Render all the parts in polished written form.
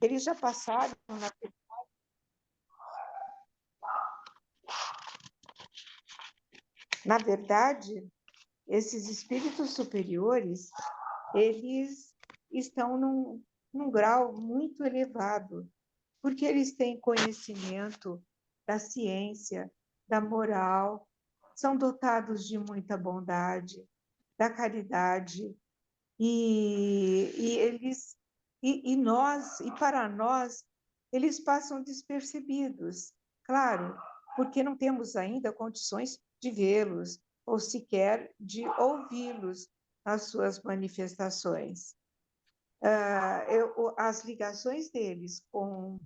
Eles já passaram, na verdade, esses espíritos superiores, eles estão num grau muito elevado, porque eles têm conhecimento da ciência, da moral, são dotados de muita bondade, da caridade, e para nós, eles passam despercebidos, claro, porque não temos ainda condições de vê-los, ou sequer de ouvi-los nas suas manifestações. As ligações deles com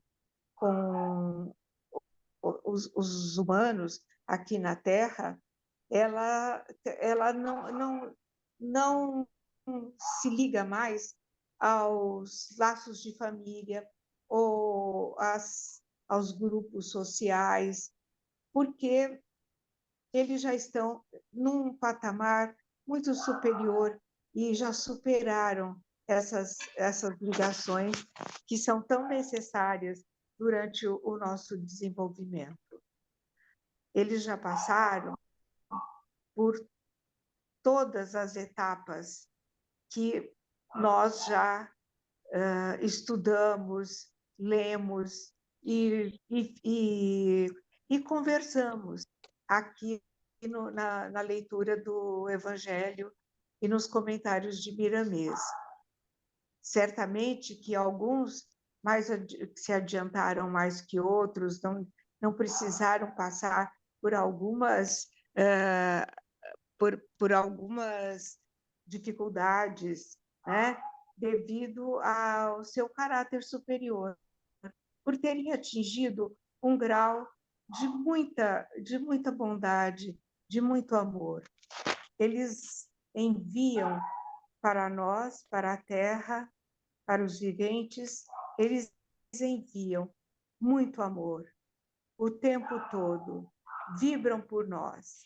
os humanos aqui na Terra, ela não se liga mais aos laços de família ou aos grupos sociais, porque eles já estão num patamar muito superior e já superaram essas ligações que são tão necessárias durante o nosso desenvolvimento. Eles já passaram por todas as etapas que nós já estudamos, lemos e conversamos aqui na leitura do Evangelho e nos comentários de Miramês. Certamente que alguns se adiantaram mais que outros, não precisaram passar por algumas por algumas dificuldades, né, devido ao seu caráter superior, por terem atingido um grau de muita bondade, de muito amor. Eles enviam para nós, para a Terra, para os viventes, eles enviam muito amor o tempo todo, vibram por nós.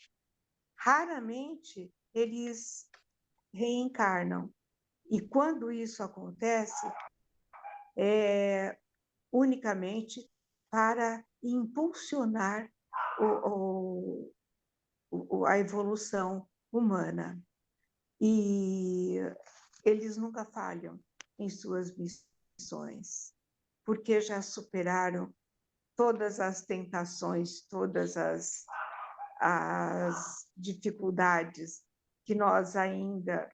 Raramente eles reencarnam. E quando isso acontece, é unicamente para impulsionar a evolução humana. E eles nunca falham em suas missões, porque já superaram todas as tentações, todas as dificuldades que nós ainda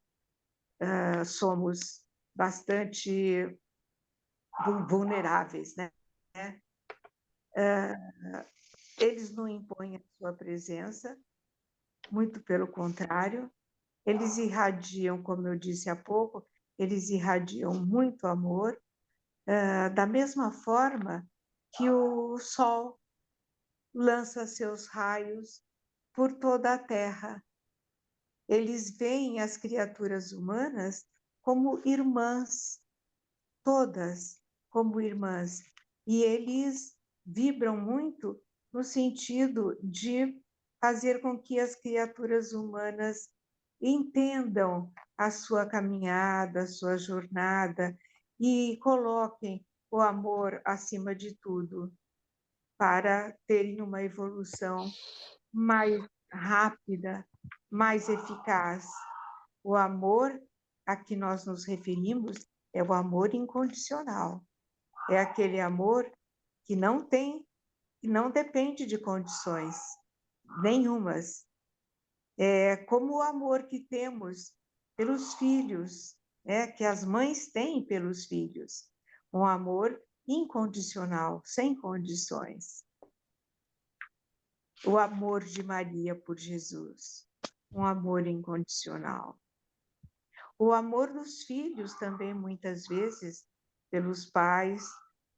somos bastante vulneráveis, né? Eles não impõem a sua presença, muito pelo contrário, eles irradiam, como eu disse há pouco, eles irradiam muito amor, da mesma forma que o Sol lança seus raios por toda a Terra. Eles veem as criaturas humanas como irmãs, todas como irmãs, e eles vibram muito no sentido de fazer com que as criaturas humanas entendam a sua caminhada, a sua jornada, e coloquem o amor acima de tudo, para terem uma evolução mais rápida, mais eficaz. O amor a que nós nos referimos é o amor incondicional. É aquele amor que não depende de condições nenhumas. É como o amor que temos pelos filhos, que as mães têm pelos filhos. Um amor incondicional, sem condições. O amor de Maria por Jesus, um amor incondicional. O amor dos filhos também, muitas vezes, pelos pais,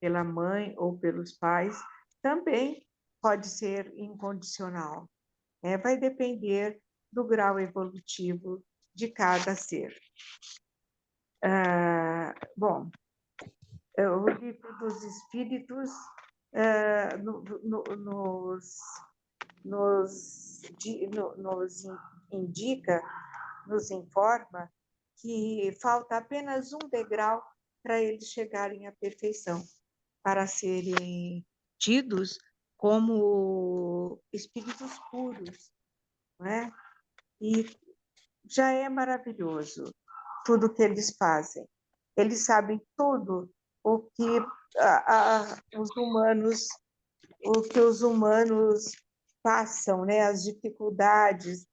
pela mãe ou pelos pais, também pode ser incondicional. Vai depender do grau evolutivo de cada ser. Bom, o livro dos Espíritos nos indica, nos informa que falta apenas um degrau para eles chegarem à perfeição, para serem tidos como espíritos puros, não é? E já é maravilhoso tudo que eles fazem. Eles sabem tudo o que os humanos, o que os humanos passam, né? As dificuldades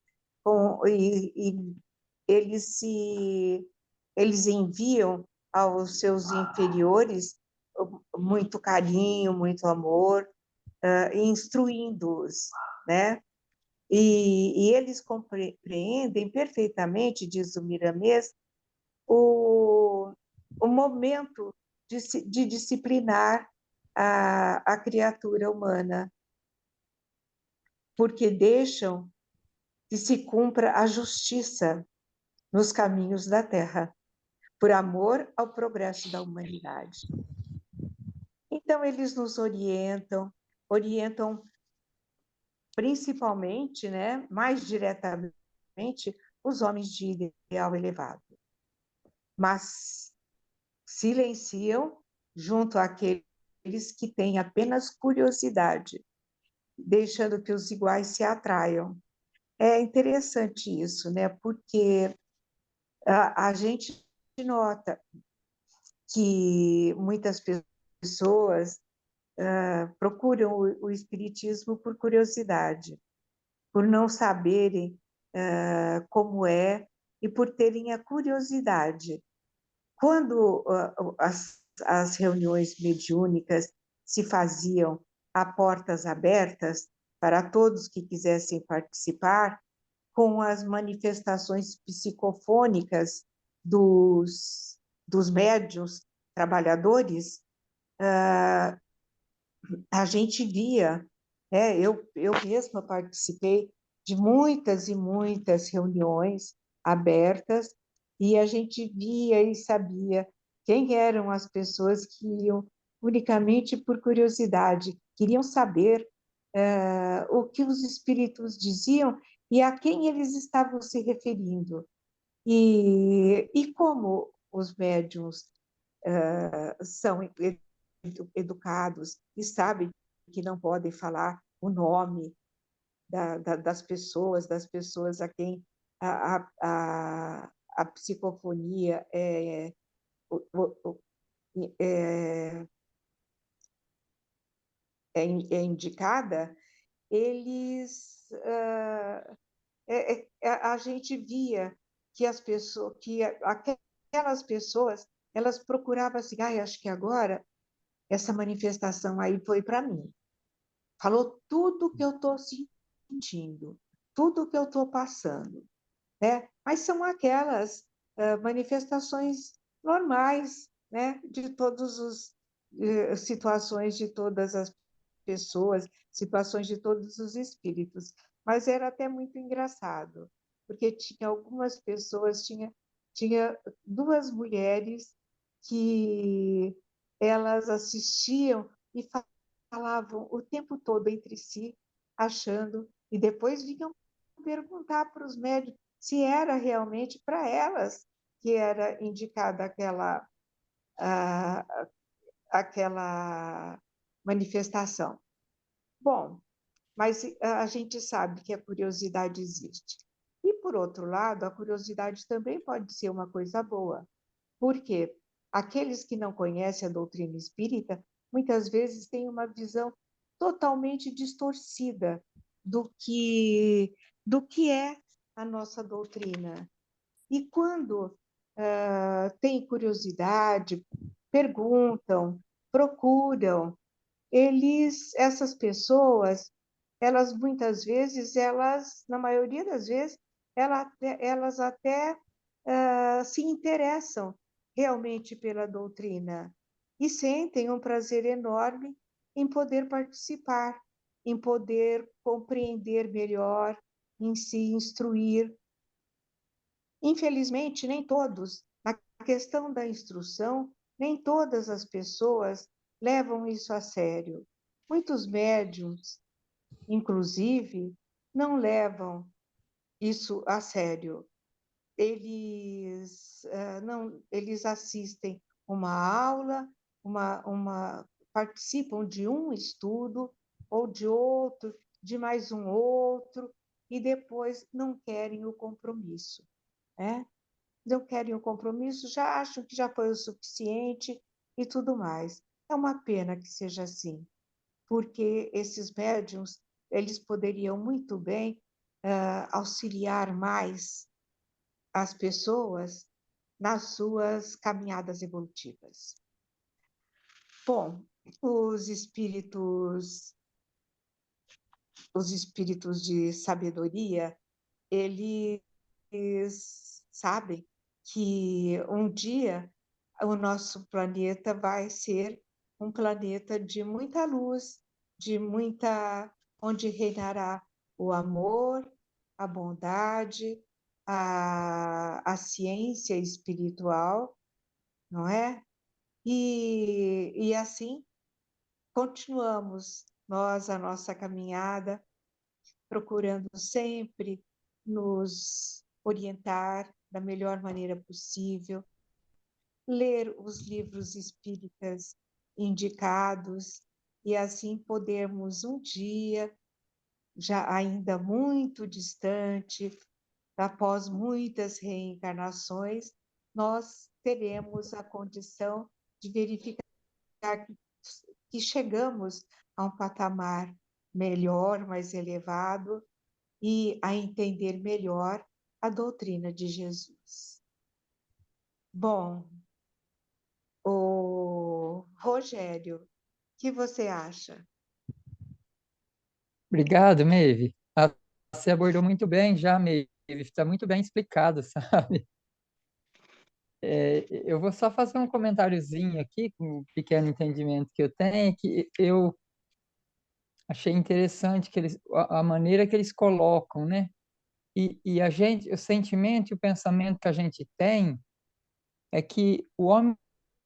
e eles enviam aos seus inferiores muito carinho, muito amor, instruindo-os, né? E eles compreendem perfeitamente, diz o Miramês, o momento de disciplinar a criatura humana, porque deixam que se cumpra a justiça nos caminhos da Terra, por amor ao progresso da humanidade. Então, eles nos orientam principalmente, né, mais diretamente, os homens de ideal elevado, mas silenciam junto àqueles que têm apenas curiosidade, deixando que os iguais se atraiam. É interessante isso, né? Porque a gente nota que muitas pessoas procuram o espiritismo por curiosidade, por não saberem como é e por terem a curiosidade. Quando as reuniões mediúnicas se faziam a portas abertas para todos que quisessem participar, com as manifestações psicofônicas dos médiuns trabalhadores, a gente via, eu mesma participei de muitas e muitas reuniões abertas, e a gente via e sabia quem eram as pessoas que iam unicamente por curiosidade, queriam saber o que os espíritos diziam e a quem eles estavam se referindo. E como os médiuns são educados e sabem que não podem falar o nome das pessoas a quem a psicofonia é, é indicada, eles a gente via que as pessoas, que aquelas pessoas, elas procuravam assim, acho que agora essa manifestação aí foi para mim. Falou tudo que eu estou sentindo, tudo que eu estou passando, né? Mas são aquelas manifestações normais, né? De todas as situações de todas as pessoas, situações de todos os espíritos. Mas era até muito engraçado, porque tinha algumas pessoas, tinha duas mulheres que elas assistiam e falavam o tempo todo entre si, achando, e depois vinham perguntar para os médicos se era realmente para elas que era indicada aquela manifestação. Bom, mas a gente sabe que a curiosidade existe. E, por outro lado, a curiosidade também pode ser uma coisa boa, porque aqueles que não conhecem a doutrina espírita muitas vezes têm uma visão totalmente distorcida do que é a nossa doutrina. E quando têm curiosidade, perguntam, procuram, essas pessoas, elas muitas vezes, na maioria das vezes, elas até se interessam realmente pela doutrina e sentem um prazer enorme em poder participar, em poder compreender melhor, em se instruir. Infelizmente, nem todos, na questão da instrução, nem todas as pessoas levam isso a sério. Muitos médiums, inclusive, não levam isso a sério. Eles não, eles assistem uma aula, participam de um estudo ou de outro, de mais um outro, e depois não querem o compromisso, né? Não querem o compromisso, já acham que já foi o suficiente e tudo mais. É uma pena que seja assim, porque esses médiums, eles poderiam muito bem auxiliar mais as pessoas nas suas caminhadas evolutivas. Bom, os espíritos de sabedoria, eles sabem que um dia o nosso planeta vai ser um planeta de muita luz, onde reinará o amor, a bondade, a ciência espiritual, não é? E assim continuamos nós a nossa caminhada, procurando sempre nos orientar da melhor maneira possível, ler os livros espíritas indicados e assim podermos um dia, já ainda muito distante, após muitas reencarnações, nós teremos a condição de verificar que chegamos a um patamar melhor, mais elevado, e a entender melhor a doutrina de Jesus. Bom, o Rogério, o que você acha? Obrigado, Maeve. Você abordou muito bem já, Maeve. Está muito bem explicado, sabe? Eu vou só fazer um comentáriozinho aqui, com um pequeno entendimento que eu tenho, que eu achei interessante que a maneira que eles colocam, né? E a gente, o sentimento e o pensamento que a gente tem é que o homem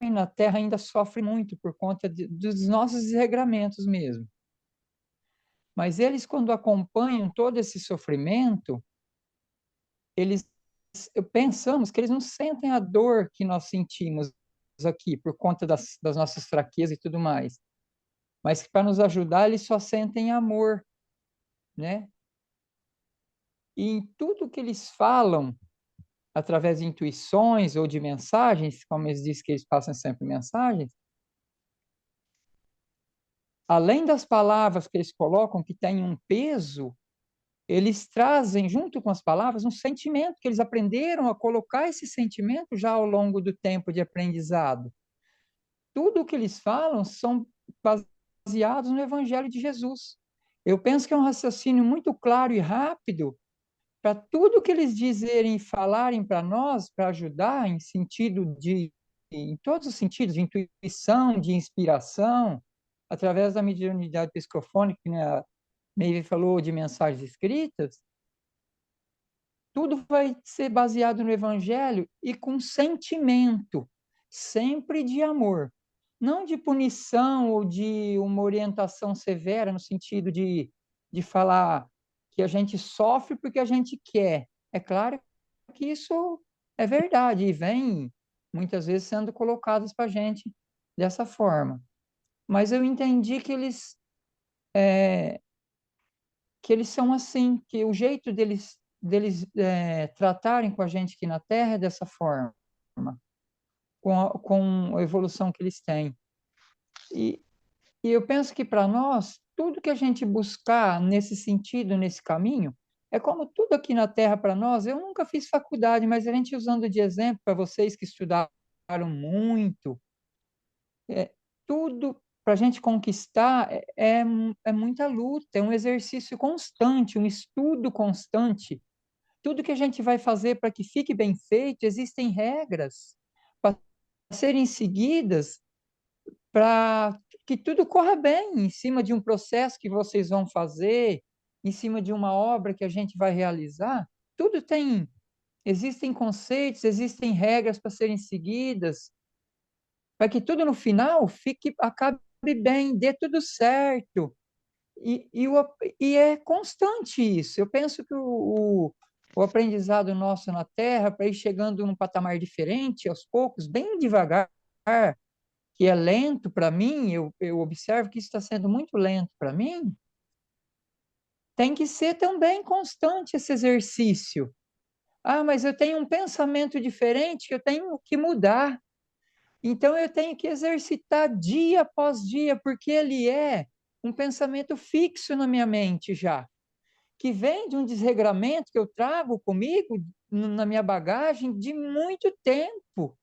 na Terra ainda sofre muito por conta dos nossos desregramentos mesmo. Mas eles, quando acompanham todo esse sofrimento, eles pensamos que eles não sentem a dor que nós sentimos aqui por conta das nossas fraquezas e tudo mais, mas que para nos ajudar eles só sentem amor, né? E em tudo que eles falam, através de intuições ou de mensagens, como eles dizem que eles passam sempre mensagens, além das palavras que eles colocam, que têm um peso, eles trazem, junto com as palavras, um sentimento, que eles aprenderam a colocar esse sentimento já ao longo do tempo de aprendizado. Tudo o que eles falam são baseados no Evangelho de Jesus. Eu penso que é um raciocínio muito claro e rápido para tudo que eles dizerem e falarem para nós, para ajudar em todos os sentidos, de intuição, de inspiração, através da mediunidade psicofônica, né, a Maeve falou de mensagens escritas, tudo vai ser baseado no Evangelho e com sentimento, sempre de amor. Não de punição ou de uma orientação severa, no sentido de falar que a gente sofre porque a gente quer. É claro que isso é verdade e vem muitas vezes sendo colocados para a gente dessa forma. Mas eu entendi que eles são assim, que o jeito deles tratarem com a gente aqui na Terra é dessa forma, com a evolução que eles têm. E, e eu penso que para nós, tudo que a gente buscar nesse sentido, nesse caminho, é como tudo aqui na Terra para nós. Eu nunca fiz faculdade, mas a gente usando de exemplo para vocês que estudaram muito, tudo para a gente conquistar é muita luta, é um exercício constante, um estudo constante. Tudo que a gente vai fazer para que fique bem feito, existem regras para serem seguidas para que tudo corra bem em cima de um processo que vocês vão fazer, em cima de uma obra que a gente vai realizar. Tudo existem conceitos, existem regras para serem seguidas, para que tudo no final acabe bem, dê tudo certo. E é constante isso. Eu penso que o aprendizado nosso na Terra, para ir chegando num patamar diferente, aos poucos, bem devagar, que é lento para mim, eu observo que isso está sendo muito lento para mim, tem que ser também constante esse exercício. Ah, mas eu tenho um pensamento diferente que eu tenho que mudar. Então eu tenho que exercitar dia após dia, porque ele é um pensamento fixo na minha mente já, que vem de um desregramento que eu trago comigo na minha bagagem de muito tempo.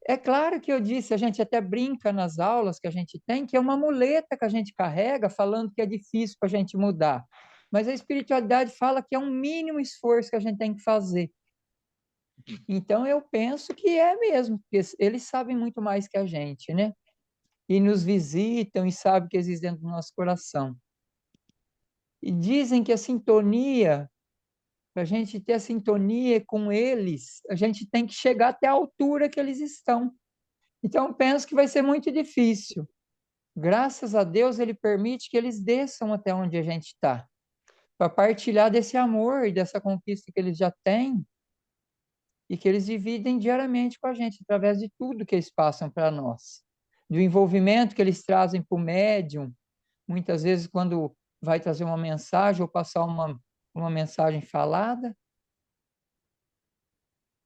É claro que eu disse, a gente até brinca nas aulas que a gente tem, que é uma muleta que a gente carrega, falando que é difícil para a gente mudar. Mas a espiritualidade fala que é um mínimo esforço que a gente tem que fazer. Então eu penso que é mesmo, porque eles sabem muito mais que a gente, né? E nos visitam e sabem que existe dentro do nosso coração. E dizem que a sintonia, para a gente ter a sintonia com eles, a gente tem que chegar até a altura que eles estão. Então, eu penso que vai ser muito difícil. Graças a Deus, ele permite que eles desçam até onde a gente está, para partilhar desse amor e dessa conquista que eles já têm e que eles dividem diariamente com a gente, através de tudo que eles passam para nós. Do envolvimento que eles trazem para o médium, muitas vezes quando vai trazer uma mensagem ou passar uma mensagem falada.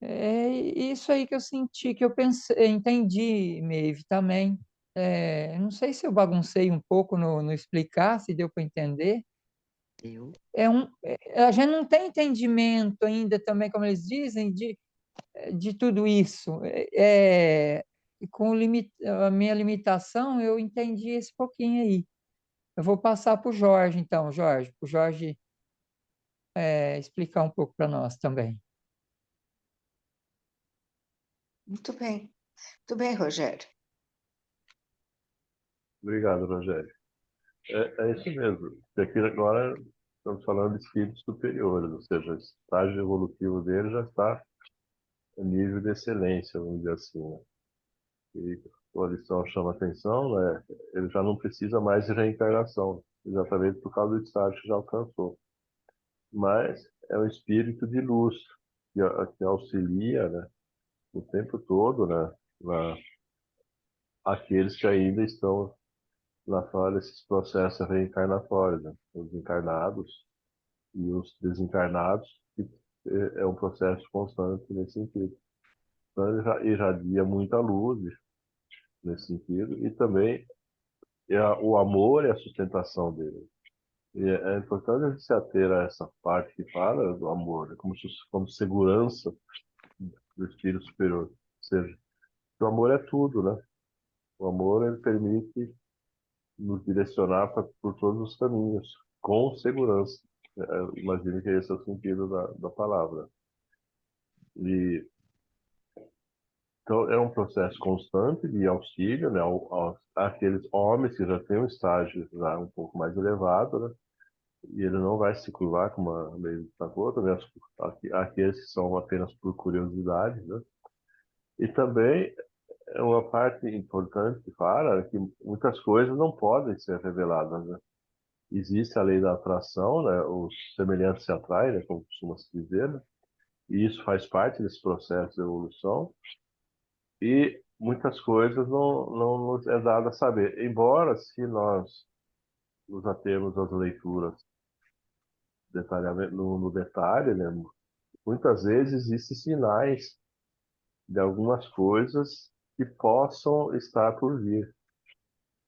É isso aí que eu senti, que eu pensei, entendi, Maeve, também. Não sei se eu baguncei um pouco no explicar, se deu para entender. Eu, A gente não tem entendimento ainda também, como eles dizem, de tudo isso. E com a minha limitação, eu entendi esse pouquinho aí. Eu vou passar para o Jorge, então, Jorge, para o Jorge explicar um pouco para nós também. Muito bem. Muito bem, Rogério. Obrigado, Rogério. É isso mesmo. Aqui agora estamos falando de espíritos superiores, ou seja, o estágio evolutivo dele já está a nível de excelência, vamos dizer assim, né? E a lição chama atenção, né? Ele já não precisa mais de reencarnação, exatamente por causa do estágio que já alcançou. Mas é um espírito de luz que auxilia, né, o tempo todo, né, aqueles que ainda estão na fase desses processos reencarnatórios, né? Os encarnados e os desencarnados, que é um processo constante nesse sentido. Então ele já irradia muita luz nesse sentido, e também o amor e a sustentação dele. E é importante a gente se ater a essa parte que fala do amor, né? Como segurança do espírito superior. Ou seja, o amor é tudo, né? O amor, ele permite nos direcionar por todos os caminhos, com segurança. Imagino que esse é o sentido da palavra. E, então, é um processo constante de auxílio, né, àqueles homens que já têm um estágio já um pouco mais elevado, né, e ele não vai se curvar com uma lei da outra, né, aqueles que são apenas por curiosidade, né. E também é uma parte importante que fala que muitas coisas não podem ser reveladas, né. Existe a lei da atração, né, os semelhantes se atraem, né, como costuma se dizer, né, e isso faz parte desse processo de evolução. E muitas coisas não nos é dado a saber. Embora, se nós nos atemos às leituras no detalhe, né, muitas vezes existem sinais de algumas coisas que possam estar por vir.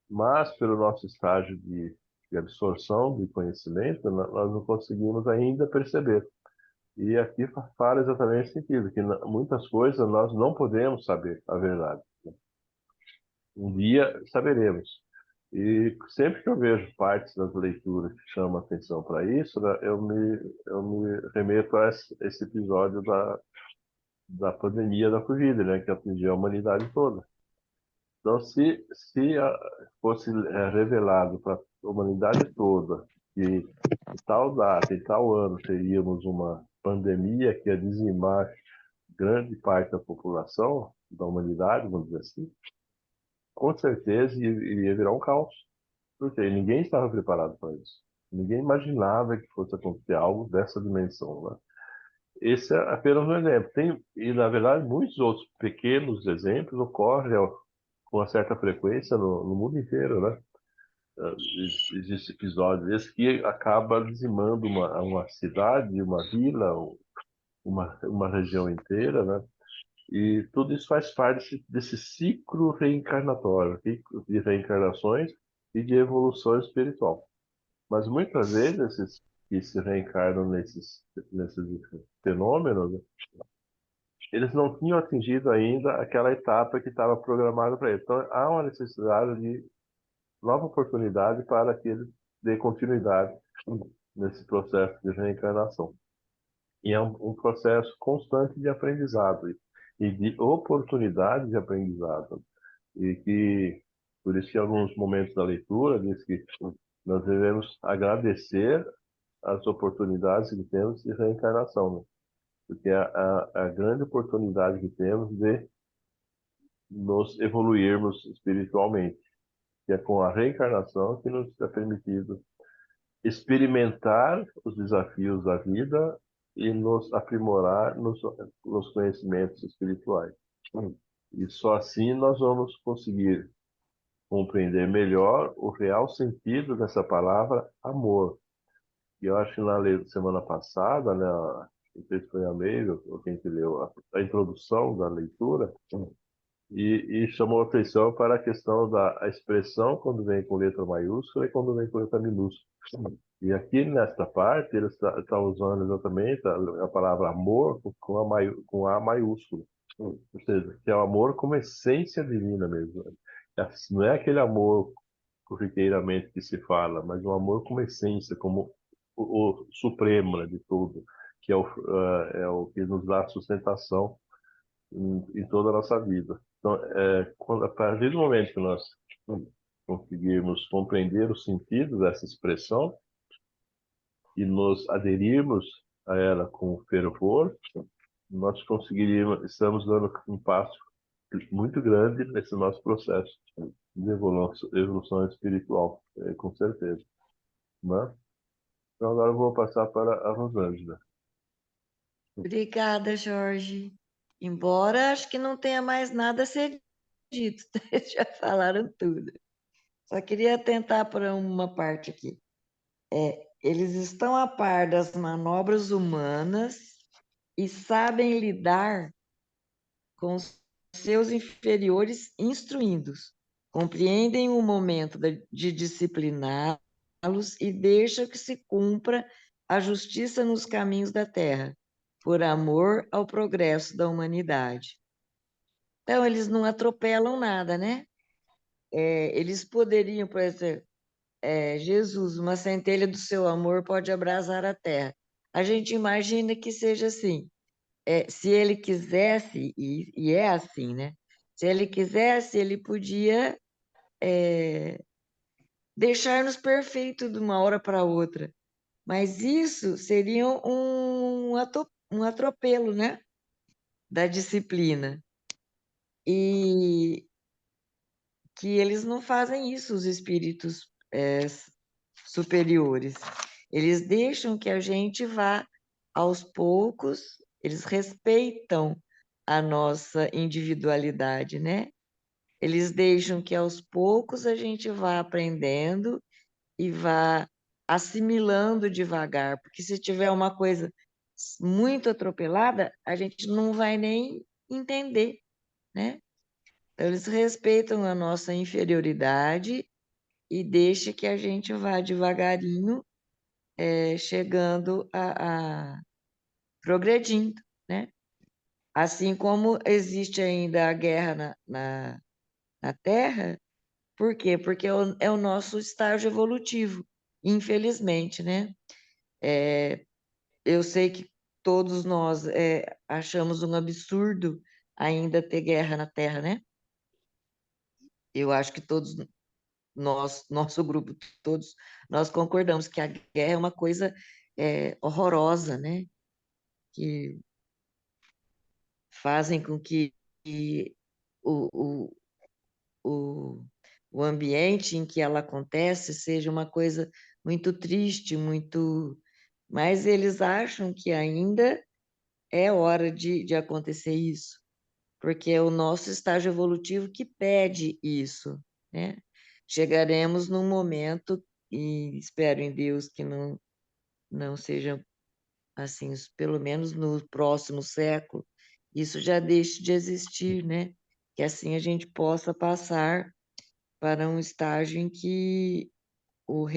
Mas, pelo nosso estágio de absorção de conhecimento, nós não conseguimos ainda perceber. E aqui fala exatamente esse sentido, que muitas coisas nós não podemos saber a verdade. Um dia saberemos. E sempre que eu vejo partes das leituras que chamam atenção para isso, né, eu me remeto a esse episódio da pandemia da Covid, né, que atingiu a humanidade toda. Então, se fosse revelado para a humanidade toda que em tal data, em tal ano, teríamos uma pandemia que ia dizimar grande parte da população, da humanidade, vamos dizer assim, com certeza iria virar um caos, porque ninguém estava preparado para isso. Ninguém imaginava que fosse acontecer algo dessa dimensão, né? esse é apenas um exemplo. E, na verdade, muitos outros pequenos exemplos ocorrem com uma certa frequência no mundo inteiro, né? Existem episódios desses que acaba dizimando uma cidade, uma vila, uma região inteira, né? E tudo isso faz parte desse ciclo reencarnatório, ciclo de reencarnações e de evolução espiritual. Mas muitas vezes esses que se reencarnam nesses fenômenos, né, eles não tinham atingido ainda aquela etapa que estava programada para eles. Então há uma necessidade de nova oportunidade para que eles dê continuidade nesse processo de reencarnação. E é um processo constante de aprendizado e de oportunidade de aprendizado. E que, por isso que em alguns momentos da leitura diz que nós devemos agradecer as oportunidades que temos de reencarnação, né? Porque é a grande oportunidade que temos de nos evoluirmos espiritualmente, que é com a reencarnação que nos é permitido experimentar os desafios da vida e nos aprimorar nos conhecimentos espirituais. E só assim nós vamos conseguir compreender melhor o real sentido dessa palavra amor. E eu acho que na semana passada, né, não sei se foi a Meire ou quem que leu a introdução da leitura, e chamou a atenção para a questão da expressão quando vem com letra maiúscula e quando vem com letra minúscula. E aqui nesta parte ele está usando exatamente a palavra amor com A maiúsculo. Ou seja, que é o amor como essência divina mesmo. Não é aquele amor corriqueiramente que se fala, mas um amor como essência, como o supremo, né, de tudo, que é o que nos dá sustentação em toda a nossa vida. Então, a partir do momento que nós conseguirmos compreender o sentido dessa expressão e nos aderirmos a ela com fervor, nós conseguiríamos, estamos dando um passo muito grande nesse nosso processo de evolução espiritual, com certeza, né? Então agora eu vou passar para a Rosângela. Obrigada, Jorge. Embora acho que não tenha mais nada a ser dito, eles já falaram tudo. Só queria atentar para uma parte aqui. Eles estão a par das manobras humanas e sabem lidar com os seus inferiores instruídos. Compreendem o momento de discipliná-los e deixam que se cumpra a justiça nos caminhos da terra, por amor ao progresso da humanidade. Então, eles não atropelam nada, né? Eles poderiam, por exemplo, Jesus, uma centelha do seu amor pode abrasar a terra. A gente imagina que seja assim. Se ele quisesse, e é assim, né? Se ele quisesse, ele podia deixar-nos perfeitos de uma hora para outra. Mas isso seria um atropelo, né? Da disciplina. E que eles não fazem isso, os espíritos superiores. Eles deixam que a gente vá aos poucos, eles respeitam a nossa individualidade, né? Eles deixam que aos poucos a gente vá aprendendo e vá assimilando devagar, porque se tiver uma coisa muito atropelada, a gente não vai nem entender, né? Então, eles respeitam a nossa inferioridade e deixam que a gente vá devagarinho chegando a progredindo, né? Assim como existe ainda a guerra na Terra, por quê? Porque é o nosso estágio evolutivo, infelizmente, né? Eu sei que todos nós achamos um absurdo ainda ter guerra na Terra, né? Eu acho que todos nós, nosso grupo, todos nós concordamos que a guerra é uma coisa horrorosa, né? Que fazem com que o, o, o, o ambiente em que ela acontece seja uma coisa muito triste, muito... Mas eles acham que ainda é hora de acontecer isso, porque é o nosso estágio evolutivo que pede isso, né? Chegaremos num momento, e espero em Deus que não seja assim, pelo menos no próximo século, isso já deixe de existir, né? Que assim a gente possa passar para um estágio em que o